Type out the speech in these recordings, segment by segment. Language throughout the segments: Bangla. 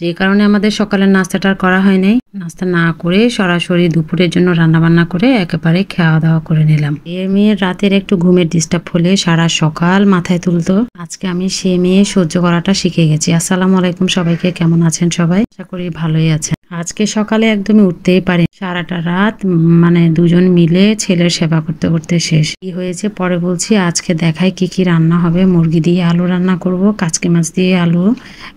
যে কারণে আমাদের সকালের নাস্তাটা আর করা হয় নাই। নাস্তা না করে সরাসরি দুপুরের জন্য রান্নাবান্না করে একেবারে খাওয়া দাওয়া করে নিলাম। মেয়ের রাতের একটু ঘুমের ডিস্টার্ব হলে সারা সকাল মাথায় তুলতো। আজকে আমি সে মেয়ে সহ্য করাটা শিখে গেছি। আসসালামু আলাইকুম সবাইকে, কেমন আছেন সবাই? আশা করি ভালোই আছেন। আজকে সকালে একদমই উঠতেই পারি, সারাটা রাত মানে দুজন মিলে ছেলের সেবা করতে করতে শেষ। কি হয়েছে পরে বলছি। আজকে দেখাই কি কি রান্না হবে। মুরগি দিয়ে আলু রান্না করব, কাচকি মাছ দিয়ে আলু,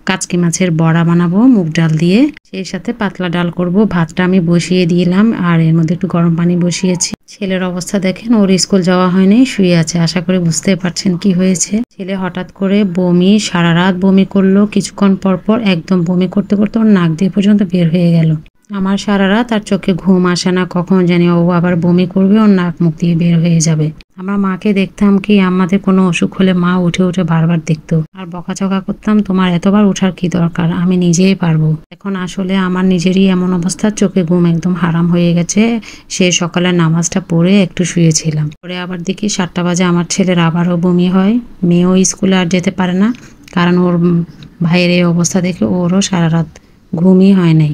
কাচকি মাছের বড়া বানাবো মুগ ডাল দিয়ে, সেই সাথে পাতলা ডাল করব। ভাতটা আমি বসিয়ে দিলাম আর এর মধ্যে একটু গরম পানি বসিয়েছি। ছেলের অবস্থা দেখেন, ওর স্কুল যাওয়া হয়নি, শুয়ে আছে। আশা করি বুঝতে পারছেন কি হয়েছে। ছেলে হঠাৎ করে বমি, সারা রাত বমি করলো। কিছুক্ষণ পর পর একদম বমি করতে করতে ওর নাক দিয়ে পর্যন্ত বের হয়ে গেল। আমার সারা রাত আর চোখে ঘুম আসে না, কখন জানি ও আবার বমি করবে, ওর নাক মুখ দিয়ে বের হয়ে যাবে। আমরা মাকে দেখতাম কি, আমাদের কোনো অসুখ হলে মা উঠে উঠে বারবার দেখতো আর বকাঝকা করতাম, তোমার এতবার ওঠার কি দরকার, আমি নিজেই পারবো। এখন আসলে আমার নিজেরই এমন অবস্থা, চোখে ঘুম একদম হারাম হয়ে গেছে। সে সকালে নামাজটা পড়ে একটু শুয়েছিলাম, পরে আবার দেখি 7টা বাজে আমার ছেলের আবারও বমি হয়। মেয়েও স্কুলে আর যেতে পারে না, কারণ ওর ভাইয়ের এই অবস্থা দেখে ওরও সারা রাত ঘুমই হয় নাই।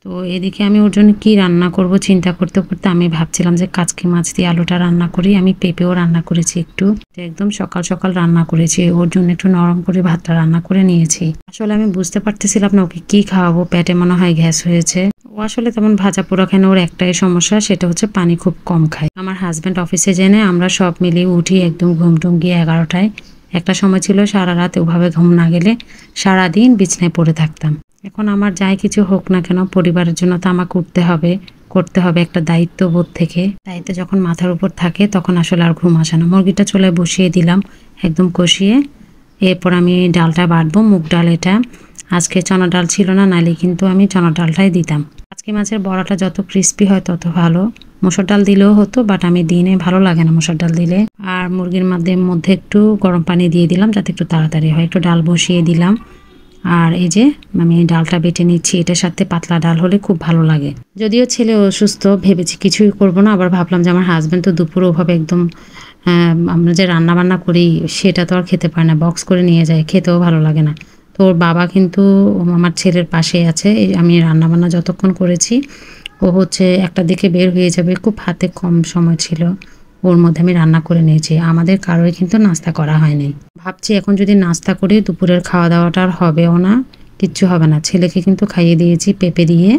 তো এদিকে আমি ওর জন্য কী রান্না করব চিন্তা করতে করতে আমি ভাবছিলাম যে কাচকি মাছ দিয়ে আলুটা রান্না করি। আমি পেঁপেও রান্না করেছি একটু, একদম সকাল সকাল রান্না করেছি। ওর জন্য একটু নরম করে ভাতটা রান্না করে নিয়েছি। আসলে আমি বুঝতে পারতেছিলাম না ওকে কী খাওয়াবো, পেটে মনে হয় গ্যাস হয়েছে। ও আসলে তেমন ভাজা পোড়া খায় না, ওর একটাই সমস্যা, সেটা হচ্ছে পানি খুব কম খায়। আমার হাজব্যান্ড অফিসে জেনে আমরা সব মিলিয়ে উঠি একদম ঘুম টুম গিয়ে 11টায়। একটা সময় ছিল সারা রাত ওভাবে ঘুম না গেলে সারাদিন বিছনায় পড়ে থাকতাম। এখন আমার যাই কিছু হোক না কেন, পরিবারের জন্য তো আমাকে উঠতে হবে, করতে হবে, একটা দায়িত্ববোধ থেকে। দায়িত্ব যখন মাথার উপর থাকে তখন আসলে আর ঘুম আসে না। মুরগিটা চলে বসিয়ে দিলাম একদম কষিয়ে। এরপর আমি ডালটা বাটবো, মুগ ডাল এটা। আজকে চনা ডাল ছিল না, নাইলে কিন্তু আমি চনা ডালটাই দিতাম। আজকে মাছের বড়াটা যত ক্রিস্পি হয় তত ভালো। মসুর ডাল দিলেও হতো, বাট আমি দিনে ভালো লাগে না মসুর ডাল দিলে। আর মুরগির মধ্যে একটু গরম পানি দিয়ে দিলাম যাতে একটু তাড়াতাড়ি হয়। একটু ডাল বসিয়ে দিলাম। আর এই যে আমি ডালটা বেটে নিচ্ছি, এটার সাথে পাতলা ডাল হলে খুব ভালো লাগে। যদিও ছেলে অসুস্থ, ভেবেছি কিছুই করব না, আবার ভাবলাম যে আমার হাজব্যান্ড তো দুপুরে ওভাবে একদম আমরা যে রান্না বান্না করি সেটা তো আর খেতে পারে না, বক্স করে নিয়ে যায়, খেতেও ভালো লাগে না। তো ওর বাবা কিন্তু আমার ছেলের পাশে আছে। আমি রান্না বান্না যতক্ষণ করেছি, ও হচ্ছে একটা দিকে বের হয়ে যাবে, খুব হাতে কম সময় ছিল, ওর মধ্যে আমি রান্না করে নিয়েছি। আমাদের কারোই কিন্তু নাস্তা করা হয়নি। ভাবছি এখন যদি নাস্তা করি দুপুরের খাওয়া দাওয়াটা আর হবেও না, কিচ্ছু হবে না। ছেলেকে কিন্তু খাইয়ে দিয়েছি পেঁপে দিয়ে,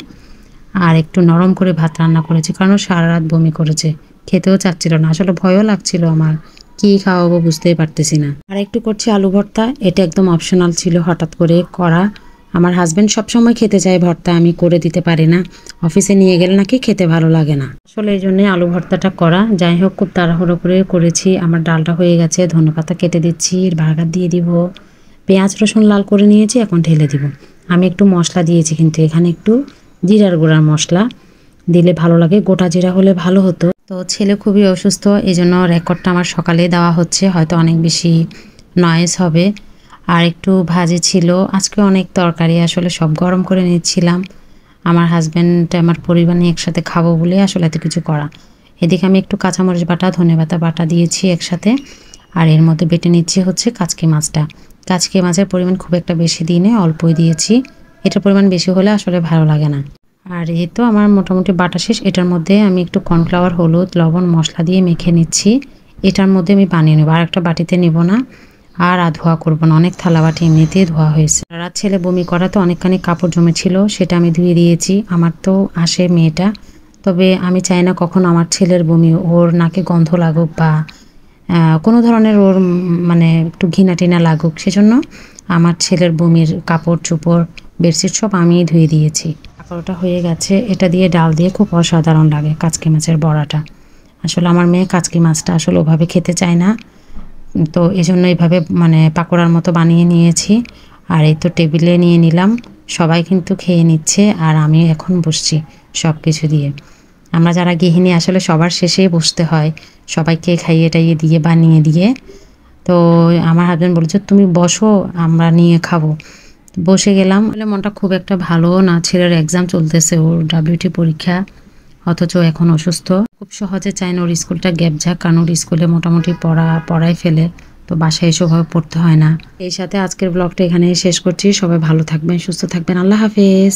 আর একটু নরম করে ভাত রান্না করেছি, কারণ সারা রাত বমি করেছে, খেতেও চাচ্ছিল না। আসলে ভয়ও লাগছিল আমার, কি খাওয়াবো বুঝতেই পারতেছি না। আর একটু করছি আলু ভর্তা, এটা একদম অপশনাল ছিল, হঠাৎ করে করা। আমার হাজব্যান্ড সবসময় খেতে চায় ভর্তা, আমি করে দিতে পারি না, অফিসে নিয়ে গেলে নাকি খেতে ভালো লাগে না। আসলে এই জন্যই আলু ভর্তাটা করা। যাই হোক, খুব তাড়াহুড়ো করে করেছি। আমার ডালটা হয়ে গেছে, ধনেপাতা কেটে দিচ্ছি, বার্গার দিয়ে দিব, পেঁয়াজ রসুন লাল করে নিয়েছি, এখন ঢেলে দিব। আমি একটু মশলা দিয়েছি, কিন্তু এখানে একটু জিরার গুঁড়ার মশলা দিলে ভালো লাগে, গোটা জিরা হলে ভালো হতো। তো ছেলে খুবই অসুস্থ, এই জন্য রেকর্ডটা আমার সকালে দেওয়া হচ্ছে, হয়তো অনেক বেশি নয়েজ হবে। আর একটু ভাজি ছিল, আজকে অনেক তরকারি, আসলে সব গরম করে নিচ্ছিলাম। আমার হাজব্যান্ড আমার পরিবার নিয়ে একসাথে খাবো বলে আসলে এত কিছু করা। এদিকে আমি একটু কাঁচামরিচ বাটা, ধনেপাতা বাটা দিয়েছি একসাথে। আর এর মধ্যে বেটে নিচ্ছি হচ্ছে কাচকি মাছটা। কাচকি মাছের পরিমাণ খুব একটা বেশি দিই না, অল্পই দিয়েছি। এটার পরিমাণ বেশি হলে আসলে ভালো লাগে না। আর এই তো আমার মোটামুটি বাটা শেষ। এটার মধ্যে আমি একটু কর্নফ্লাওয়ার, হলুদ, লবণ, মশলা দিয়ে মেখে নিচ্ছি। এটার মধ্যে আমি বানিয়ে নেবো, আর একটা বাটিতে নেব না, আর ধোয়া করবো না, অনেক থালা বাটি এমনিতেই ধোয়া হয়েছে। রাত ছেলে বমি করাতে অনেকখানি কাপড় জমেছিল, সেটা আমি ধুয়ে দিয়েছি। আমার তো আসে মেয়েটা, তবে আমি চাই না কখনো আমার ছেলের বমি ওর নাকে গন্ধ লাগুক বা কোনো ধরনের ওর মানে একটু ঘৃণা টিনা লাগুক, সেজন্য আমার ছেলের বমির কাপড় চোপড়, বেডশিট সব আমিই ধুয়ে দিয়েছি। কাপড়টা হয়ে গেছে, এটা দিয়ে ডাল দিয়ে খুব অসাধারণ লাগে কাচকি মাছের বড়াটা। আসলে আমার মেয়ে কাচকি মাছটা আসলে ওভাবে খেতে চায় না, তো এই জন্য এইভাবে মানে পাকোড়ার মতো বানিয়ে নিয়েছি। আর এই তো টেবিলে নিয়ে নিলাম, সবাই কিন্তু খেয়ে নিচ্ছে, আর আমি এখন বসছি সব কিছু দিয়ে। আমরা যারা গৃহিণী আসলে সবার শেষেই বসতে হয়, সবাইকে খাইয়ে টাইয়ে দিয়ে বানিয়ে দিয়ে। তো আমার হাজব্যান্ড বলেছে তুমি বসো, আমরা নিয়ে খাবো। বসে গেলাম। বলে মনটা খুব একটা ভালো না, ছেলের এক্সাম চলতেছে, ওর WT পরীক্ষা, অথচ এখন অসুস্থ। খুব সহজে চায় না ওর স্কুলটা গ্যাপ যাক, কারণ ওর স্কুলে মোটামুটি পড়ায় ফেলে, তো বাসায় এসে ওভাবে পড়তে হয় না। এই সাথে আজকের ব্লগটা এখানে শেষ করছি। সবাই ভালো থাকবেন, সুস্থ থাকবেন। আল্লাহ হাফেজ।